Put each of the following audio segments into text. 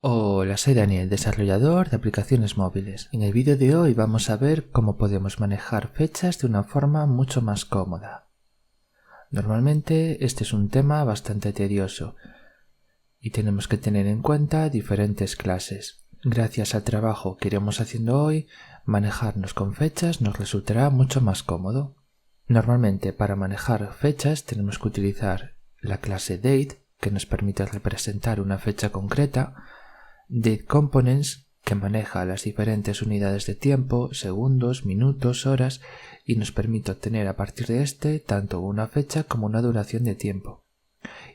Hola, soy Daniel, desarrollador de aplicaciones móviles. En el vídeo de hoy vamos a ver cómo podemos manejar fechas de una forma mucho más cómoda. Normalmente este es un tema bastante tedioso y tenemos que tener en cuenta diferentes clases. Gracias al trabajo que iremos haciendo hoy, manejarnos con fechas nos resultará mucho más cómodo. Normalmente para manejar fechas tenemos que utilizar la clase date, que nos permite representar una fecha concreta, DateComponents, que maneja las diferentes unidades de tiempo, segundos, minutos, horas, y nos permite obtener a partir de este tanto una fecha como una duración de tiempo.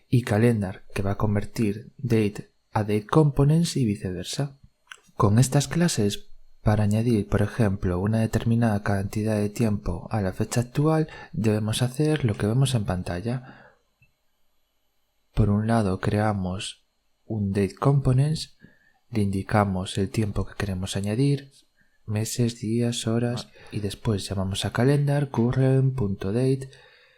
Y Calendar, que va a convertir date a DateComponents y viceversa. Con estas clases, para añadir, por ejemplo, una determinada cantidad de tiempo a la fecha actual, debemos hacer lo que vemos en pantalla. Por un lado, creamos un DateComponents, le indicamos el tiempo que queremos añadir, meses, días, horas, y después llamamos a calendar current.date,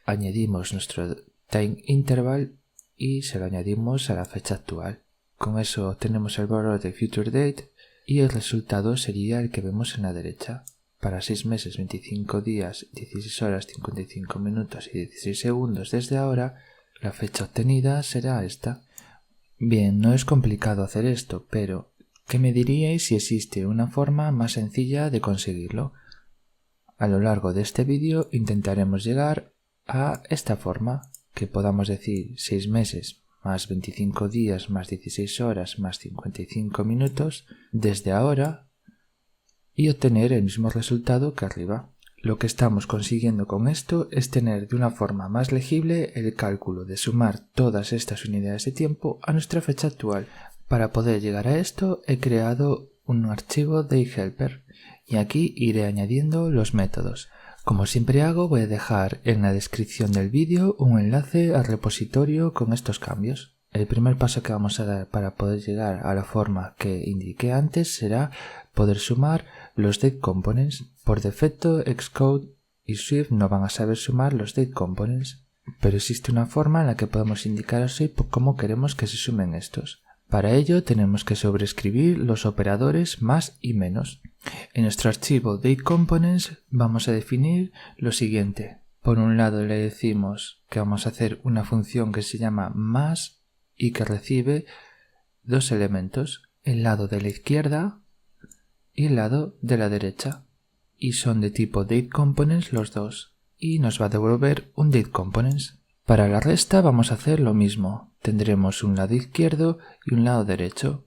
añadimos nuestro time interval y se lo añadimos a la fecha actual. Con eso obtenemos el valor de future date y el resultado sería el que vemos en la derecha. Para 6 meses, 25 días, 16 horas, 55 minutos y 16 segundos desde ahora, la fecha obtenida será esta. Bien, no es complicado hacer esto, pero ¿qué me diríais si existe una forma más sencilla de conseguirlo? A lo largo de este vídeo intentaremos llegar a esta forma, que podamos decir 6 meses más 25 días más 16 horas más 55 minutos desde ahora y obtener el mismo resultado que arriba. Lo que estamos consiguiendo con esto es tener de una forma más legible el cálculo de sumar todas estas unidades de tiempo a nuestra fecha actual. Para poder llegar a esto he creado un archivo de helper y aquí iré añadiendo los métodos. Como siempre hago, voy a dejar en la descripción del vídeo un enlace al repositorio con estos cambios. El primer paso que vamos a dar para poder llegar a la forma que indiqué antes será poder sumar los DateComponents. Por defecto, Xcode y Swift no van a saber sumar los DateComponents, pero existe una forma en la que podemos indicar a Swift cómo queremos que se sumen estos. Para ello tenemos que sobreescribir los operadores más y menos. En nuestro archivo DateComponents vamos a definir lo siguiente. Por un lado le decimos que vamos a hacer una función que se llama más y que recibe dos elementos, el lado de la izquierda y el lado de la derecha, y son de tipo DateComponents los dos, y nos va a devolver un DateComponents. Para la resta vamos a hacer lo mismo, tendremos un lado izquierdo y un lado derecho.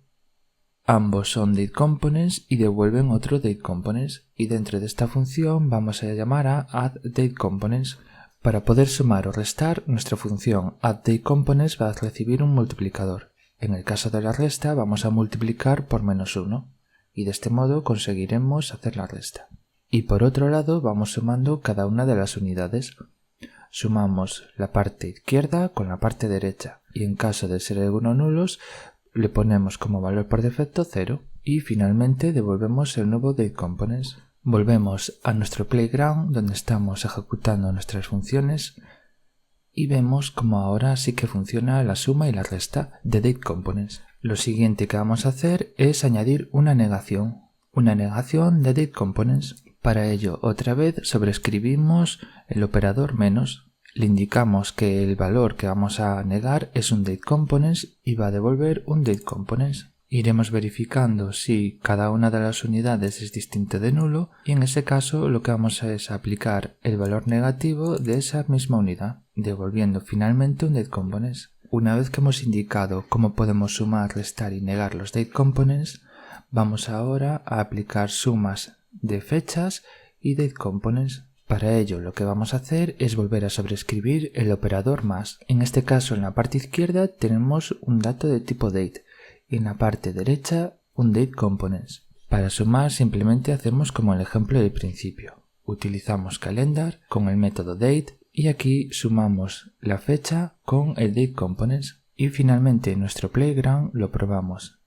Ambos son DateComponents y devuelven otro DateComponents, y dentro de esta función vamos a llamar a addDateComponents. Para poder sumar o restar, nuestra función addDateComponents va a recibir un multiplicador. En el caso de la resta vamos a multiplicar por -1. Y de este modo conseguiremos hacer la resta. Y por otro lado vamos sumando cada una de las unidades. Sumamos la parte izquierda con la parte derecha y en caso de ser alguno nulos le ponemos como valor por defecto 0 y finalmente devolvemos el nuevo DateComponents. Volvemos a nuestro playground donde estamos ejecutando nuestras funciones y vemos como ahora sí que funciona la suma y la resta de DateComponents. Lo siguiente que vamos a hacer es añadir una negación de DateComponents. Para ello, otra vez sobreescribimos el operador menos, le indicamos que el valor que vamos a negar es un DateComponents y va a devolver un DateComponents. Iremos verificando si cada una de las unidades es distinta de nulo y en ese caso lo que vamos a es aplicar el valor negativo de esa misma unidad, devolviendo finalmente un DateComponents. Una vez que hemos indicado cómo podemos sumar, restar y negar los DateComponents, vamos ahora a aplicar sumas de fechas y DateComponents. Para ello lo que vamos a hacer es volver a sobreescribir el operador más. En este caso en la parte izquierda tenemos un dato de tipo date y en la parte derecha un DateComponents. Para sumar simplemente hacemos como el ejemplo del principio. Utilizamos calendar con el método date y aquí sumamos la fecha con el DateComponents y finalmente en nuestro playground lo probamos.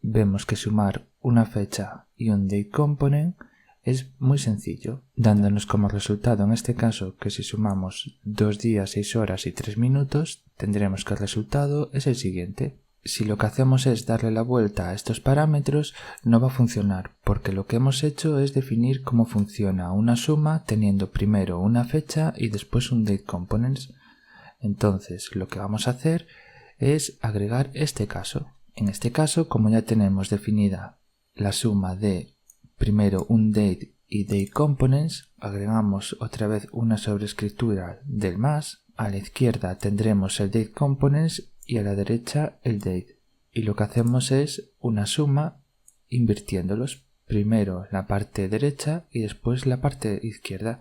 Vemos que sumar una fecha y un DateComponent es muy sencillo, dándonos como resultado en este caso que si sumamos 2 días, 6 horas y 3 minutos tendremos que el resultado es el siguiente. Si lo que hacemos es darle la vuelta a estos parámetros, no va a funcionar, porque lo que hemos hecho es definir cómo funciona una suma teniendo primero una fecha y después un dateComponents. Entonces, lo que vamos a hacer es agregar este caso. En este caso, como ya tenemos definida la suma de primero un date y dateComponents, agregamos otra vez una sobrescritura del más. A la izquierda tendremos el dateComponents y a la derecha el date. Y lo que hacemos es una suma invirtiéndolos. Primero la parte derecha y después la parte izquierda,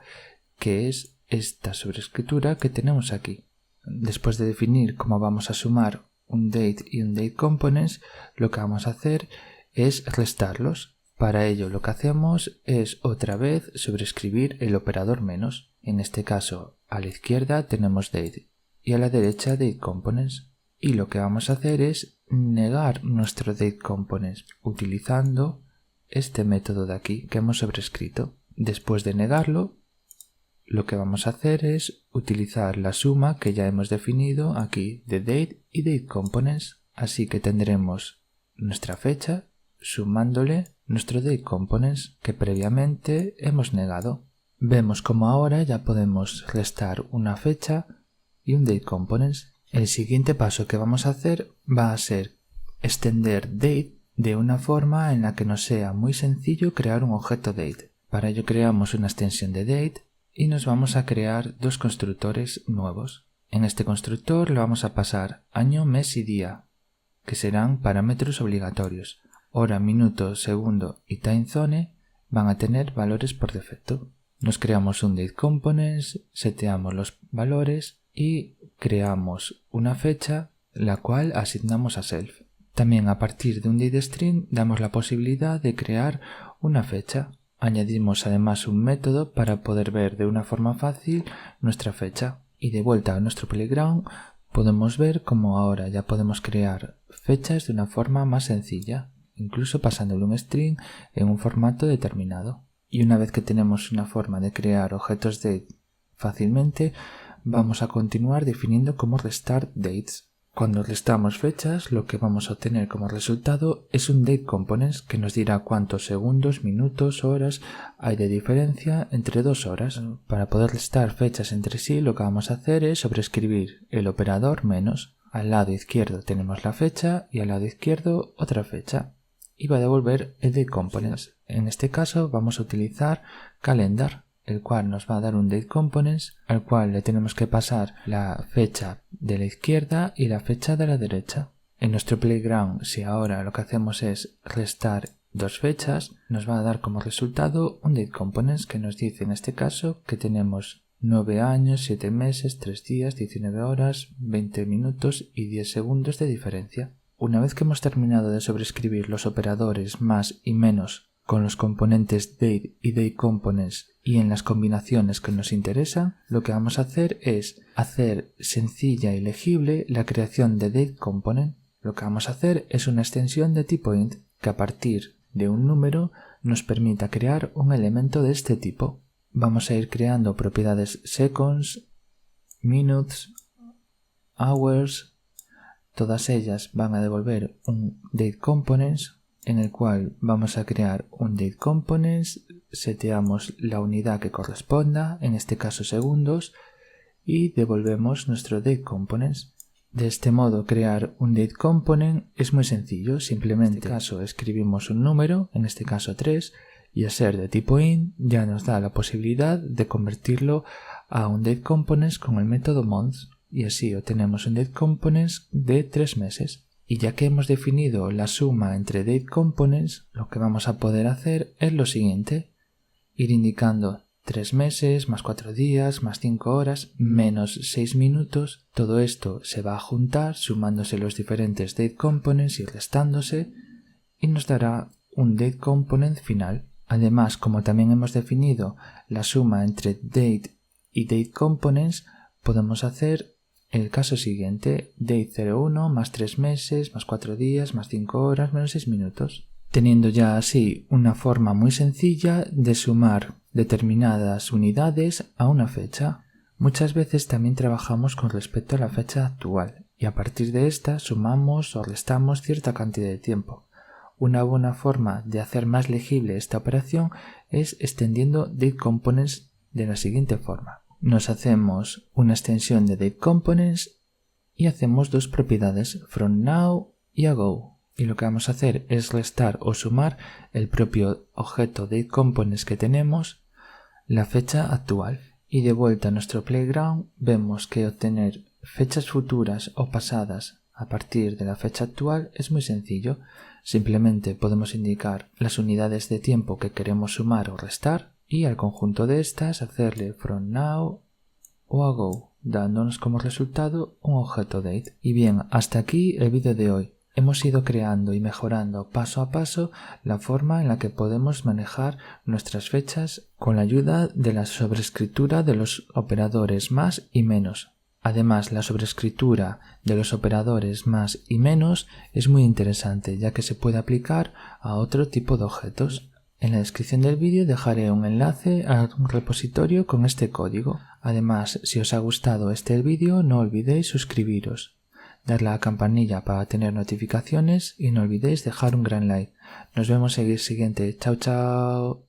que es esta sobrescritura que tenemos aquí. Después de definir cómo vamos a sumar un date y un dateComponents, lo que vamos a hacer es restarlos. Para ello lo que hacemos es otra vez sobreescribir el operador menos. En este caso a la izquierda tenemos date y a la derecha dateComponents. Y lo que vamos a hacer es negar nuestro dateComponents utilizando este método de aquí que hemos sobrescrito. Después de negarlo, lo que vamos a hacer es utilizar la suma que ya hemos definido aquí de date y dateComponents. Así que tendremos nuestra fecha sumándole nuestro dateComponents que previamente hemos negado. Vemos como ahora ya podemos restar una fecha y un dateComponents. El siguiente paso que vamos a hacer va a ser extender date de una forma en la que nos sea muy sencillo crear un objeto date. Para ello creamos una extensión de date y nos vamos a crear dos constructores nuevos. En este constructor le vamos a pasar año, mes y día, que serán parámetros obligatorios. Hora, minuto, segundo y timezone van a tener valores por defecto. Nos creamos un dateComponents, seteamos los valores y creamos una fecha la cual asignamos a self. También a partir de un dateString damos la posibilidad de crear una fecha. Añadimos además un método para poder ver de una forma fácil nuestra fecha. Y de vuelta a nuestro playground podemos ver cómo ahora ya podemos crear fechas de una forma más sencilla, incluso pasándole un string en un formato determinado. Y una vez que tenemos una forma de crear objetos date fácilmente, vamos a continuar definiendo cómo restar dates. Cuando restamos fechas, lo que vamos a obtener como resultado es un dateComponents que nos dirá cuántos segundos, minutos, horas hay de diferencia entre dos horas. Para poder restar fechas entre sí, lo que vamos a hacer es sobreescribir el operador menos. Al lado izquierdo tenemos la fecha y al lado izquierdo otra fecha. Y va a devolver el dateComponents. En este caso vamos a utilizar calendar, el cual nos va a dar un dateComponents al cual le tenemos que pasar la fecha de la izquierda y la fecha de la derecha. En nuestro playground, si ahora lo que hacemos es restar dos fechas, nos va a dar como resultado un dateComponents que nos dice en este caso que tenemos 9 años, 7 meses, 3 días, 19 horas, 20 minutos y 10 segundos de diferencia. Una vez que hemos terminado de sobreescribir los operadores más y menos con los componentes date y dateComponents y en las combinaciones que nos interesan, lo que vamos a hacer es hacer sencilla y legible la creación de dateComponent. Lo que vamos a hacer es una extensión de tipo int que a partir de un número nos permita crear un elemento de este tipo. Vamos a ir creando propiedades seconds, minutes, hours. Todas ellas van a devolver un dateComponents en el cual vamos a crear un dateComponents, seteamos la unidad que corresponda, en este caso segundos, y devolvemos nuestro dateComponents. De este modo crear un dateComponent es muy sencillo, simplemente en este caso escribimos un número, en este caso 3, y al ser de tipo int ya nos da la posibilidad de convertirlo a un dateComponents con el método months. Y así obtenemos un dateComponents de 3 meses. Y ya que hemos definido la suma entre dateComponents, lo que vamos a poder hacer es lo siguiente: ir indicando 3 meses, más 4 días, más 5 horas, menos 6 minutos. Todo esto se va a juntar sumándose los diferentes dateComponents y restándose, y nos dará un dateComponent final. Además, como también hemos definido la suma entre date y dateComponents, podemos hacer el caso siguiente: date 01 más 3 meses, más 4 días, más 5 horas, menos 6 minutos. Teniendo ya así una forma muy sencilla de sumar determinadas unidades a una fecha. Muchas veces también trabajamos con respecto a la fecha actual. y a partir de esta sumamos o restamos cierta cantidad de tiempo. Una buena forma de hacer más legible esta operación es extendiendo DateComponents de la siguiente forma. Nos hacemos una extensión de DateComponents y hacemos dos propiedades, FromNow y ago. Y lo que vamos a hacer es restar o sumar el propio objeto DateComponents que tenemos, la fecha actual. Y de vuelta a nuestro playground vemos que obtener fechas futuras o pasadas a partir de la fecha actual es muy sencillo. Simplemente podemos indicar las unidades de tiempo que queremos sumar o restar y al conjunto de estas hacerle FromNow o ago, dándonos como resultado un objeto date. Y bien, hasta aquí el vídeo de hoy. Hemos ido creando y mejorando paso a paso la forma en la que podemos manejar nuestras fechas con la ayuda de la sobrescritura de los operadores más y menos. Además, la sobrescritura de los operadores más y menos es muy interesante, ya que se puede aplicar a otro tipo de objetos. En la descripción del vídeo dejaré un enlace a un repositorio con este código. Además, si os ha gustado el vídeo, no olvidéis suscribiros, darle a la campanilla para tener notificaciones y no olvidéis dejar un gran like. Nos vemos en el siguiente. Chao, chao.